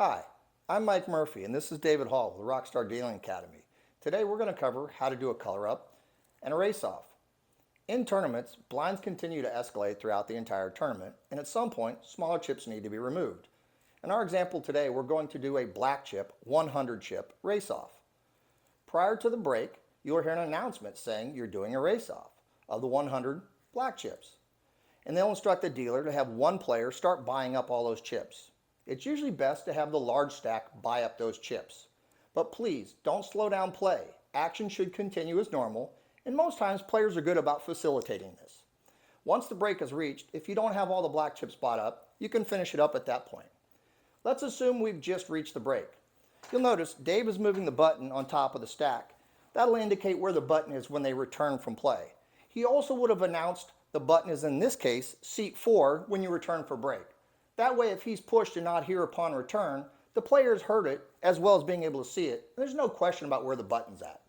Hi, I'm Mike Murphy, and this is David Hall with the Rockstar Dealing Academy. Today we're going to cover how to do a color up and a race off. In tournaments, blinds continue to escalate throughout the entire tournament, and at some point, smaller chips need to be removed. In our example today, we're going to do a black chip, 100 chip race off. Prior to the break, you'll hear an announcement saying you're doing a race off of the 100 black chips. And they'll instruct the dealer to have one player start buying up all those chips. It's usually best to have the large stack buy up those chips. But please, don't slow down play. Action should continue as normal, and most times players are good about facilitating this. Once the break is reached, if you don't have all the black chips bought up, you can finish it up at that point. Let's assume we've just reached the break. You'll notice Dave is moving the button on top of the stack. That'll indicate where the button is when they return from play. He also would have announced the button is, in this case, seat 4 when you return for break. That way, if he's pushed and not here upon return, the players heard it as well as being able to see it. There's no question about where the button's at.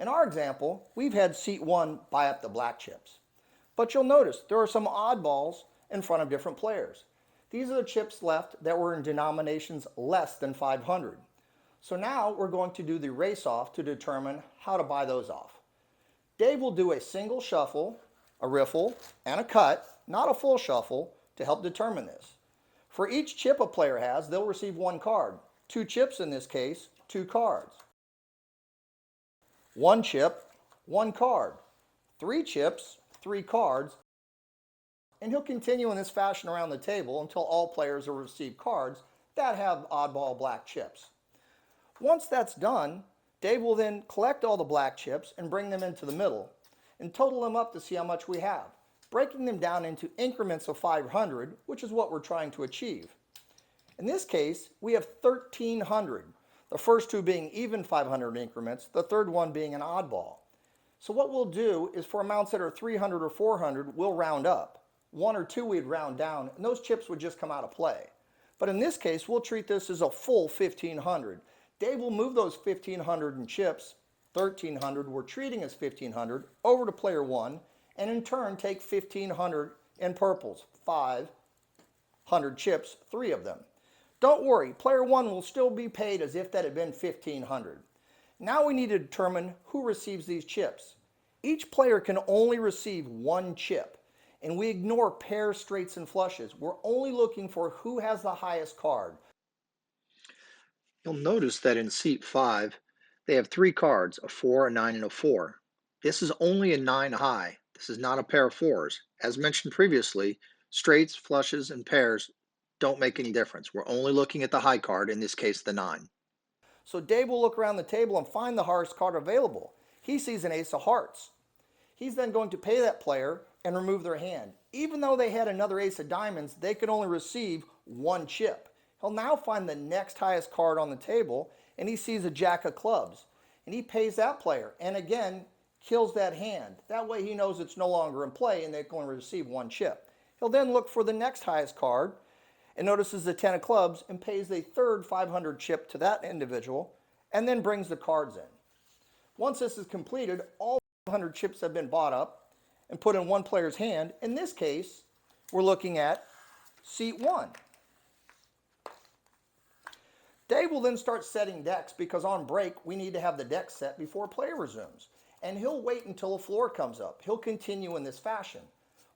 In our example, we've had seat 1 buy up the black chips. But you'll notice there are some oddballs in front of different players. These are the chips left that were in denominations less than 500. So now we're going to do the race off to determine how to buy those off. Dave will do a single shuffle, a riffle, and a cut, not a full shuffle, to help determine this. For each chip a player has, they'll receive one card. 2 chips in this case, 2 cards. 1 chip, 1 card. 3 chips, 3 cards. And he'll continue in this fashion around the table until all players will receive cards that have oddball black chips. Once that's done, Dave will then collect all the black chips and bring them into the middle and total them up to see how much we have, breaking them down into increments of 500, which is what we're trying to achieve. In this case, we have 1,300, the first 2 being even 500 increments, the third one being an oddball. So what we'll do is for amounts that are 300 or 400, we'll round up. 1 or 2 we'd round down, and those chips would just come out of play. But in this case, we'll treat this as a full 1,500. Dave will move those 1,500 in chips, 1,300 we're treating as 1,500, over to player 1, and in turn take 1,500 in purples, 500 chips, 3 of them. Don't worry, player 1 will still be paid as if that had been 1,500. Now we need to determine who receives these chips. Each player can only receive 1 chip, and we ignore pairs, straights, and flushes. We're only looking for who has the highest card. You'll notice that in seat 5, they have 3 cards, a 4, a 9, and a 4. This is only a 9 high. This is not a pair of 4s. As mentioned previously, straights, flushes, and pairs don't make any difference. We're only looking at the high card, in this case the 9. So Dave will look around the table and find the highest card available. He sees an ace of hearts. He's then going to pay that player and remove their hand. Even though they had another ace of diamonds, they could only receive 1 chip. He'll now find the next highest card on the table, and he sees a jack of clubs. And he pays that player, and again, kills that hand. That way he knows it's no longer in play and they can only receive 1 chip. He'll then look for the next highest card and notices the 10 of clubs and pays a third 500 chip to that individual and then brings the cards in. Once this is completed, all 500 chips have been bought up and put in one player's hand. In this case, we're looking at seat 1. Dave will then start setting decks because on break we need to have the deck set before play resumes. And he'll wait until a floor comes up. He'll continue in this fashion.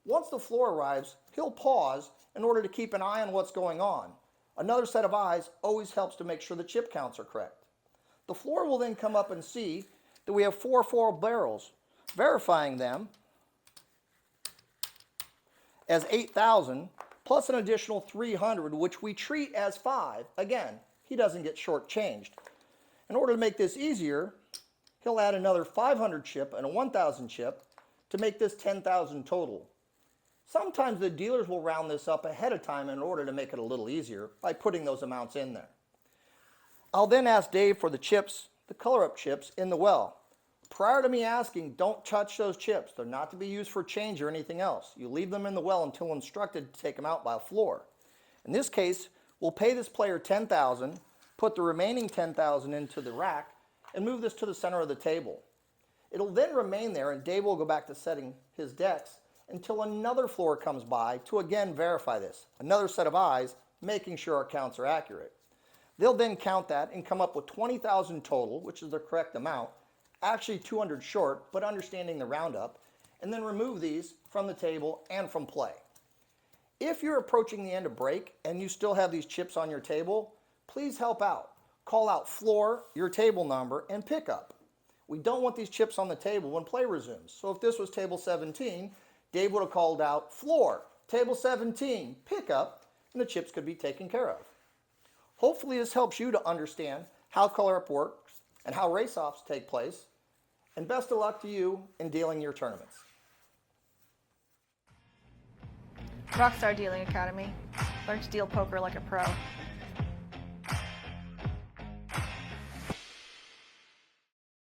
Once the floor arrives, he'll pause in order to keep an eye on what's going on. Another set of eyes always helps to make sure the chip counts are correct. The floor will then come up and see that we have 4 barrels, verifying them as 8,000 plus an additional 300, which we treat as 5. Again, he doesn't get shortchanged. In order to make this easier, he'll add another 500 chip and a 1,000 chip to make this 10,000 total. Sometimes the dealers will round this up ahead of time in order to make it a little easier by putting those amounts in there. I'll then ask Dave for the chips, the color up chips, in the well. Prior to me asking, don't touch those chips. They're not to be used for change or anything else. You leave them in the well until instructed to take them out by a floor. In this case, we'll pay this player 10,000, put the remaining 10,000 into the rack, and move this to the center of the table. It'll then remain there, and Dave will go back to setting his decks until another floor comes by to again verify this. Another set of eyes, making sure our counts are accurate. They'll then count that and come up with 20,000 total, which is the correct amount, actually 200 short, but understanding the roundup, and then remove these from the table and from play. If you're approaching the end of break and you still have these chips on your table, please help out. Call out floor, your table number, and pickup. We don't want these chips on the table when play resumes. So if this was table 17, Dave would have called out floor, table 17, pickup, and the chips could be taken care of. Hopefully this helps you to understand how color-up works and how race-offs take place. And best of luck to you in dealing your tournaments. Rockstar Dealing Academy. Learn to deal poker like a pro.